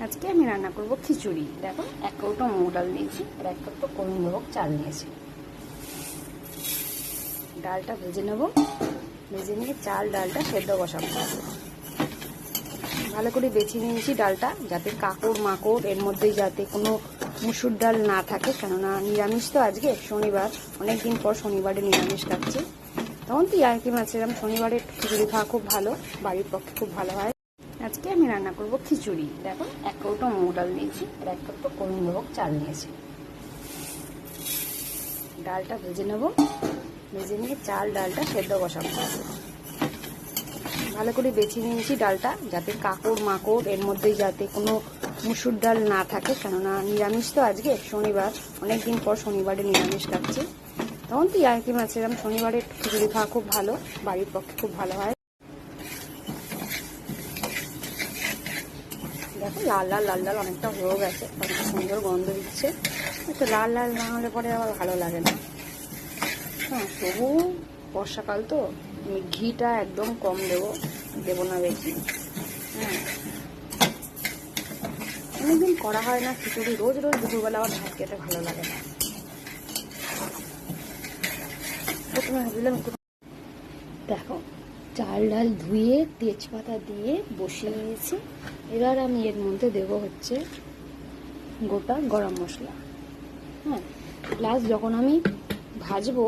আজকে আমি রান্না করব খিচুড়ি। দেখো, 1 কৌটো মুগ ডাল নিয়েছি আর 1 কৌটো গোবিন্দভোগ চাল নিয়েছি। ডালটা ভেজে নেব, ভেজে নিয়ে ডালটা সেদ্ধ বসাবো। ভালো করে বেছে নিয়েছি ডালটা, যাতে কাকড় মাকড় এর মধ্যেই যাতে কোনো মুসুর ডাল না থাকে, কেননা নিরামিষ তো আজকে শনিবার, অনেকদিন পর শনিবারে নিরামিষ খাচ্ছি। তখন তো আর কি মাছেরাম শনিবারে খিচুড়ি খাওয়া খুব ভালো, বাড়ির পক্ষে খুব ভালো হয়। আজকে আমি রান্না করব খিচুড়ি। দেখো, 1 কৌটো মুগ ডাল নিয়েছি আর 1 কৌটো গোবিন্দভোগ চাল নিয়েছি। ডালটা ভেজে নেব, ভেজে নিয়ে ডালটা সেদ্ধ বসাবো। ভালো করে বেছে নিয়েছি ডালটা, যাতে কাকড় মাকড় এর মধ্যেই যাতে কোনো মুসুর ডাল না থাকে, কেননা নিরামিষ তো আজকে শনিবার, অনেকদিন পর শনিবারে নিরামিষ খাচ্ছি। তখন তো আর কি মাছেরাম শনিবারে খিচুড়ি খাওয়া খুব ভালো, বাড়ির পক্ষে খুব ভালো হয়। দেখো, লাল লাল অনেকটা হয়েও গেছে, অনেকটা সুন্দর গন্ধ দিচ্ছে। একটু লাল না হলে পরে আবার ভালো লাগে না। হ্যাঁ, তবু বর্ষাকাল তো আমি ঘিটা একদম কম দেবো না বেশি। হ্যাঁ, অনেকদিন করা হয় না খিচুড়ি, রোজ দুপুরবেলা আবার ভাত খেতে ভালো লাগে না। প্রথমে ভাবলাম, দেখো, চাল ডাল ধুয়ে তেজপাতা দিয়ে বসিয়ে নিয়েছি। এবার আমি এর মধ্যে দেবো হচ্ছে গোটা গরম মশলা। হ্যাঁ, প্লাস যখন আমি ভাজবো,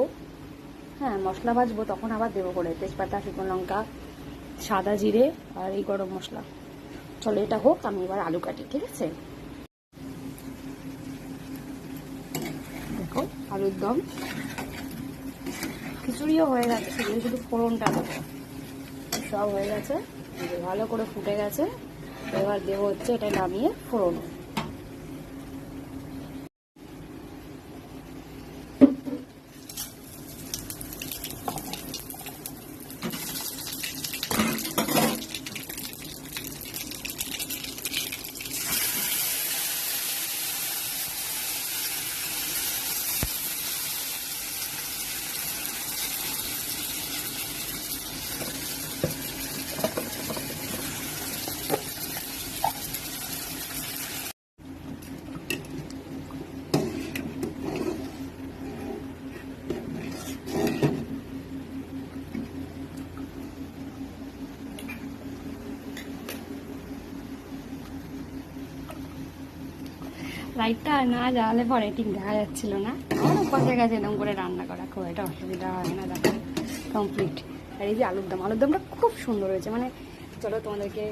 মশলা ভাজবো, তখন আবার দেবো করে তেজপাতা, শুকনো লঙ্কা, সাদা জিরে আর এই গরম মশলা। চলো এটা হোক, আমি এবার আলু কাটি, ঠিক আছে? দেখো, আলুর দম, খিচুড়িও হয়ে গেছে, শুধু ফোড়নটা দেবো। সব হয়ে গেছে, ভালো করে ফুটে গেছে। এবার দেবো হচ্ছে এটা নামিয়ে ফোড়ন। লাইটটা না জ্বালালে পরে ঠিক দেখা যাচ্ছিল না। আমার অভ্যাসে গেছে এরকম করে রান্না করা, খুব একটা অসুবিধা হয় না। দেখো, কমপ্লিট। আর এই যে আলুর দমটা খুব সুন্দর হয়েছে। মানে চলো তোমাদেরকে